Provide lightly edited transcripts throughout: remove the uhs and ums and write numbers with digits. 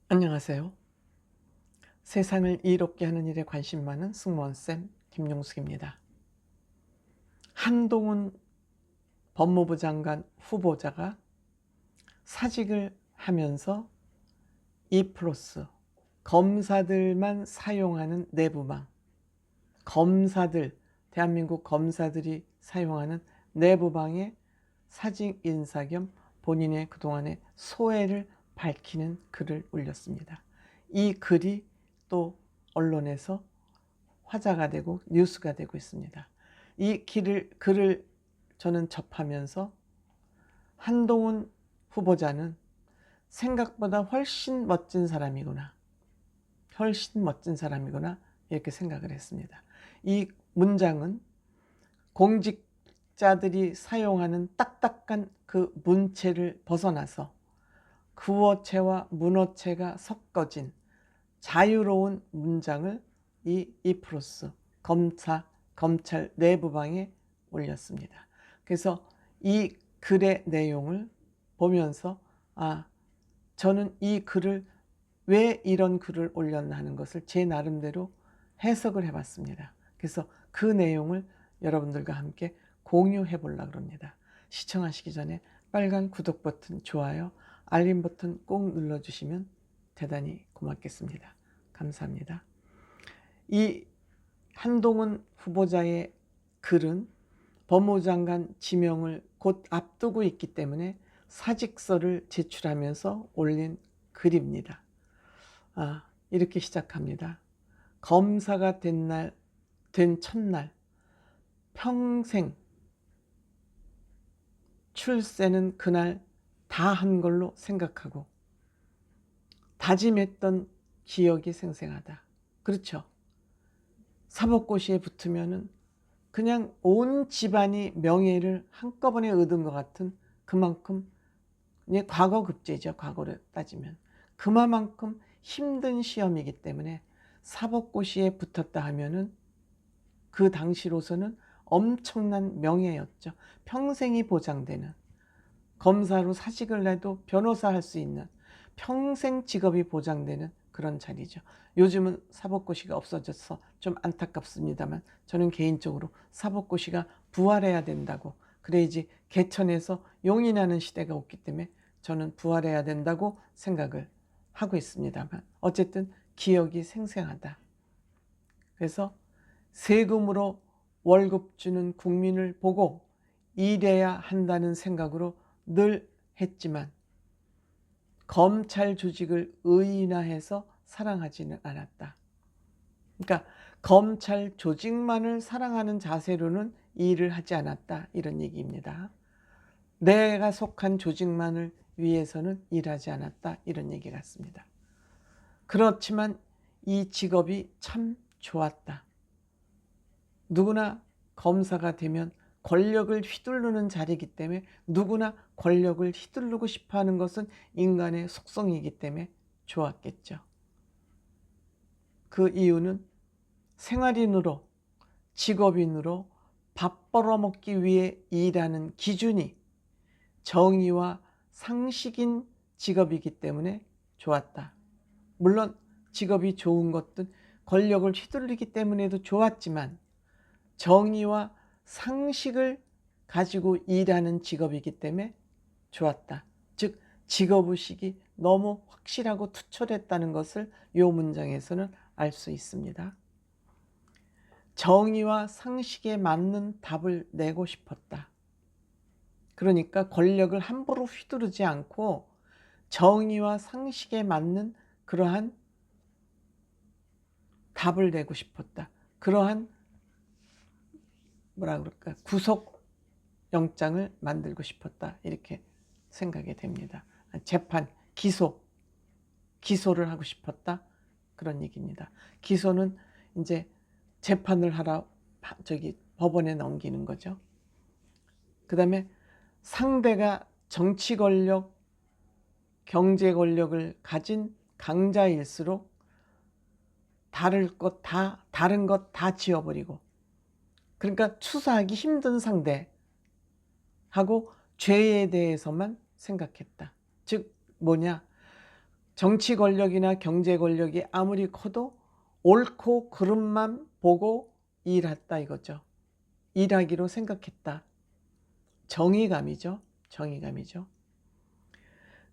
안녕하세요. 세상을 이롭게 하는 일에 관심 많은 승무원쌤 김용숙입니다. 한동훈 법무부 장관 후보자가 사직을 하면서 E 플러스 검사들만 사용하는 내부망, 대한민국 검사들이 사용하는 내부방에 사직 인사 겸 본인의 그동안의 소회를 밝히는 글을 올렸습니다. 이 글이 또 언론에서 화제가 되고 뉴스가 되고 있습니다. 이 글을 저는 접하면서 한동훈 후보자는 생각보다 훨씬 멋진 사람이구나, 이렇게 생각을 했습니다. 이 문장은 공직자들이 사용하는 딱딱한 그 문체를 벗어나서 구어체와 문어체가 섞어진 자유로운 문장을 이 플러스 검찰 내부방에 올렸습니다. 그래서 이 글의 내용을 보면서 저는 이 글을 왜 이런 글을 올렸나 하는 것을 제 나름대로 해석을 해봤습니다. 그래서 그 내용을 여러분들과 함께 공유해 보려고 합니다. 시청하시기 전에 빨간 구독 버튼, 좋아요, 알림 버튼 꼭 눌러주시면 대단히 고맙겠습니다. 감사합니다. 이 한동훈 후보자의 글은 법무부 장관 지명을 곧 앞두고 있기 때문에 사직서를 제출하면서 올린 글입니다. 이렇게 시작합니다. 검사가 된 첫날 평생 출세는 그날 다 한 걸로 생각하고 다짐했던 기억이 생생하다. 그렇죠. 사법고시에 붙으면은 그냥 온 집안이 명예를 한꺼번에 얻은 것 같은 그만큼 과거 급제죠. 과거를 따지면 그만큼 힘든 시험이기 때문에 사법고시에 붙었다 하면은 그 당시로서는 엄청난 명예였죠. 평생이 보장되는, 검사로 사직을 해도 변호사 할 수 있는 평생 직업이 보장되는 그런 자리죠. 요즘은 사법고시가 없어져서 좀 안타깝습니다만 저는 개인적으로 사법고시가 부활해야 된다고, 그래야지 개천에서 용이 나는 시대가 왔기 때문에 저는 부활해야 된다고 생각을 하고 있습니다만 어쨌든 기억이 생생하다. 그래서 세금으로 월급 주는 국민을 보고 일해야 한다는 생각으로 늘 했지만 검찰 조직을 의인화해서 사랑하지는 않았다. 그러니까 검찰 조직만을 사랑하는 자세로는 일을 하지 않았다, 이런 얘기입니다. 내가 속한 조직만을 위해서는 일하지 않았다, 이런 얘기 같습니다. 그렇지만 이 직업이 참 좋았다. 누구나 검사가 되면 권력을 휘두르는 자리이기 때문에 누구나 권력을 휘두르고 싶어하는 것은 인간의 속성이기 때문에 좋았겠죠. 그 이유는 생활인으로, 직업인으로 밥 벌어먹기 위해 일하는 기준이 정의와 상식인 직업이기 때문에 좋았다. 물론 직업이 좋은 것든 권력을 휘둘리기 때문에도 좋았지만 정의와 상식을 가지고 일하는 직업이기 때문에 좋았다. 즉 직업의식이 너무 확실하고 투철했다는 것을 이 문장에서는 알 수 있습니다. 정의와 상식에 맞는 답을 내고 싶었다. 그러니까 권력을 함부로 휘두르지 않고 정의와 상식에 맞는 그러한 답을 내고 싶었다. 그러한 구속영장을 만들고 싶었다, 이렇게 생각이 됩니다. 기소를 하고 싶었다, 그런 얘기입니다. 기소는 이제 재판을 하러 법원에 넘기는 거죠. 그 다음에 상대가 정치 권력, 경제 권력을 가진 강자일수록 다른 것 다 지워버리고, 그러니까 추사하기 힘든 상대하고 죄에 대해서만 생각했다. 즉 뭐냐, 정치 권력이나 경제 권력이 아무리 커도 옳고 그름만 보고 일했다 이거죠. 일하기로 생각했다. 정의감이죠. 정의감이죠.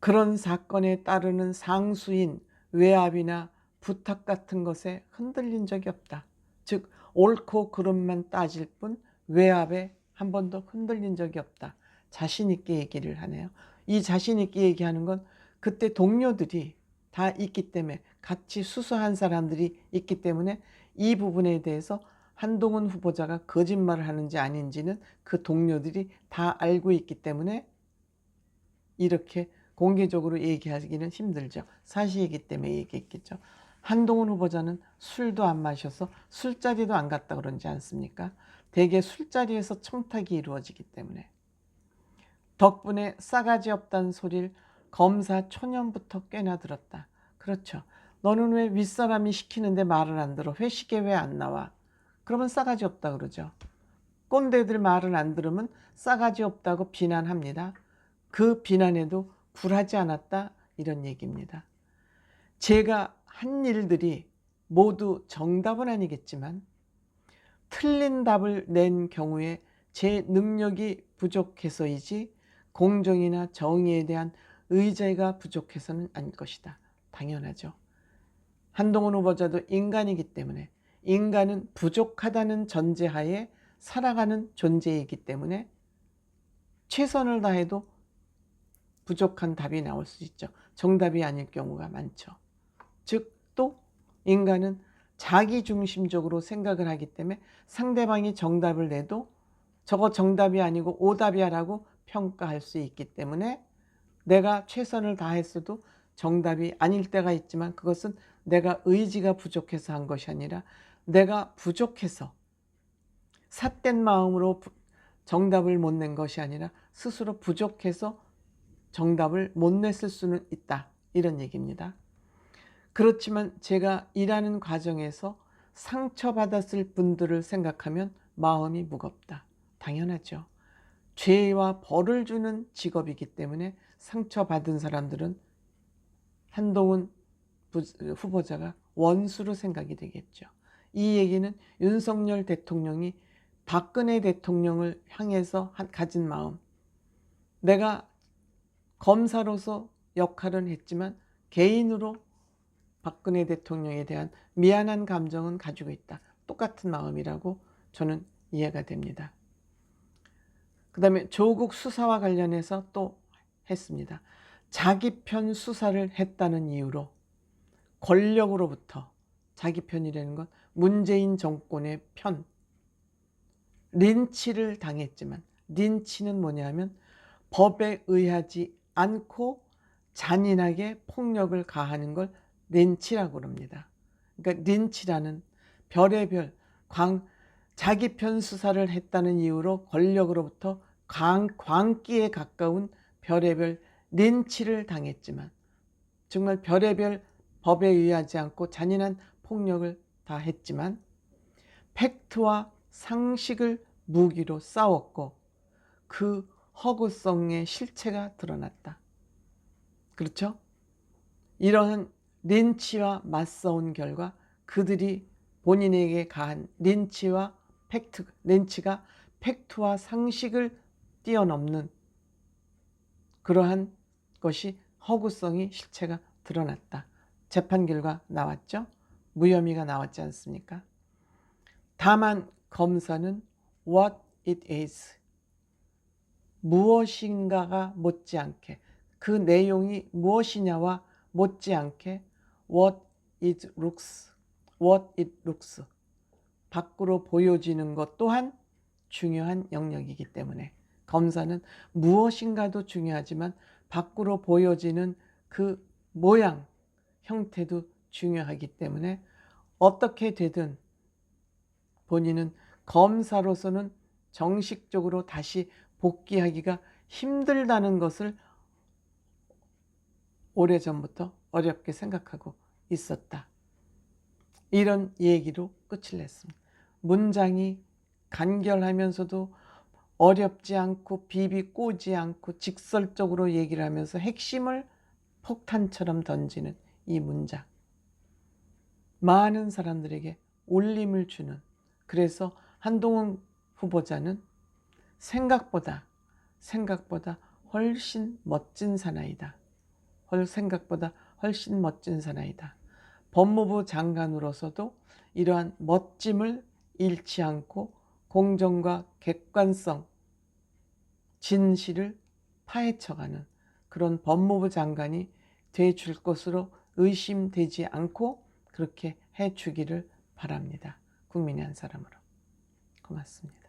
그런 사건에 따르는 상수인 외압이나 부탁 같은 것에 흔들린 적이 없다. 즉 옳고 그름만 따질 뿐 외압에 한 번도 흔들린 적이 없다. 자신 있게 얘기를 하네요. 이 자신 있게 얘기하는 건 그때 동료들이 다 있기 때문에, 같이 수사한 사람들이 있기 때문에 이 부분에 대해서 한동훈 후보자가 거짓말을 하는지 아닌지는 그 동료들이 다 알고 있기 때문에 이렇게 공개적으로 얘기하기는 힘들죠. 사실이기 때문에 얘기했겠죠. 한동훈 후보자는 술도 안 마셔서 술자리도 안 갔다 그러지 않습니까? 대개 술자리에서 청탁이 이루어지기 때문에. 덕분에 싸가지 없다는 소리를 검사 초년부터 꽤나 들었다. 그렇죠. 너는 왜 윗사람이 시키는데 말을 안 들어? 회식에 왜 안 나와? 그러면 싸가지 없다 그러죠. 꼰대들 말을 안 들으면 싸가지 없다고 비난합니다. 그 비난에도 굴하지 않았다 이런 얘기입니다. 제가 한 일들이 모두 정답은 아니겠지만 틀린 답을 낸 경우에 제 능력이 부족해서이지 공정이나 정의에 대한 의지가 부족해서는 아닐 것이다. 당연하죠. 한동훈 후보자도 인간이기 때문에, 인간은 부족하다는 전제하에 살아가는 존재이기 때문에 최선을 다해도 부족한 답이 나올 수 있죠. 정답이 아닐 경우가 많죠. 즉 또 인간은 자기중심적으로 생각을 하기 때문에 상대방이 정답을 내도 저거 정답이 아니고 오답이야 라고 평가할 수 있기 때문에 내가 최선을 다했어도 정답이 아닐 때가 있지만 그것은 내가 의지가 부족해서 한 것이 아니라 내가 부족해서 삿된 마음으로 정답을 못 낸 것이 아니라 스스로 부족해서 정답을 못 냈을 수는 있다. 이런 얘기입니다. 그렇지만 제가 일하는 과정에서 상처받았을 분들을 생각하면 마음이 무겁다. 당연하죠. 죄와 벌을 주는 직업이기 때문에 상처받은 사람들은 한동훈 후보자가 원수로 생각이 되겠죠. 이 얘기는 윤석열 대통령이 박근혜 대통령을 향해서 가진 마음, 내가 검사로서 역할은 했지만 개인으로 박근혜 대통령에 대한 미안한 감정은 가지고 있다. 똑같은 마음이라고 저는 이해가 됩니다. 그 다음에 조국 수사와 관련해서 또 했습니다. 자기 편 수사를 했다는 이유로 권력으로부터, 자기 편이라는 건 문재인 정권의 편, 린치를 당했지만, 린치는 뭐냐면 법에 의하지 않고 잔인하게 폭력을 가하는 걸 린치라고 합니다. 그러니까 린치라는 별의별 자기 편 수사를 했다는 이유로 권력으로부터 광기에 가까운 별의별 린치를 당했지만, 정말 별의별 법에 의하지 않고 잔인한 폭력을 다 했지만 팩트와 상식을 무기로 싸웠고 그 허구성의 실체가 드러났다. 그렇죠? 이러한 린치와 맞서온 결과 그들이 본인에게 가한 린치가 팩트와 상식을 뛰어넘는 그러한 것이 허구성이 실체가 드러났다. 재판 결과 나왔죠? 무혐의가 나왔지 않습니까? 다만 검사는 what it is, 무엇인가가 못지않게, 그 내용이 무엇이냐와 못지않게 what it looks, 밖으로 보여지는 것 또한 중요한 영역이기 때문에 검사는 무엇인가도 중요하지만 밖으로 보여지는 그 모양, 형태도 중요하기 때문에 어떻게 되든 본인은 검사로서는 정식적으로 다시 복귀하기가 힘들다는 것을 오래전부터 어렵게 생각하고 있었다. 이런 얘기로 끝을 냈습니다. 문장이 간결하면서도 어렵지 않고 비비 꼬지 않고 직설적으로 얘기를 하면서 핵심을 폭탄처럼 던지는 이 문장. 많은 사람들에게 울림을 주는, 그래서 한동훈 후보자는 생각보다 훨씬 멋진 사나이다. 생각보다 훨씬 멋진 사나이다. 법무부 장관으로서도 이러한 멋짐을 잃지 않고 공정과 객관성, 진실을 파헤쳐가는 그런 법무부 장관이 돼줄 것으로 의심되지 않고 그렇게 해주기를 바랍니다. 국민의 한 사람으로. 고맙습니다.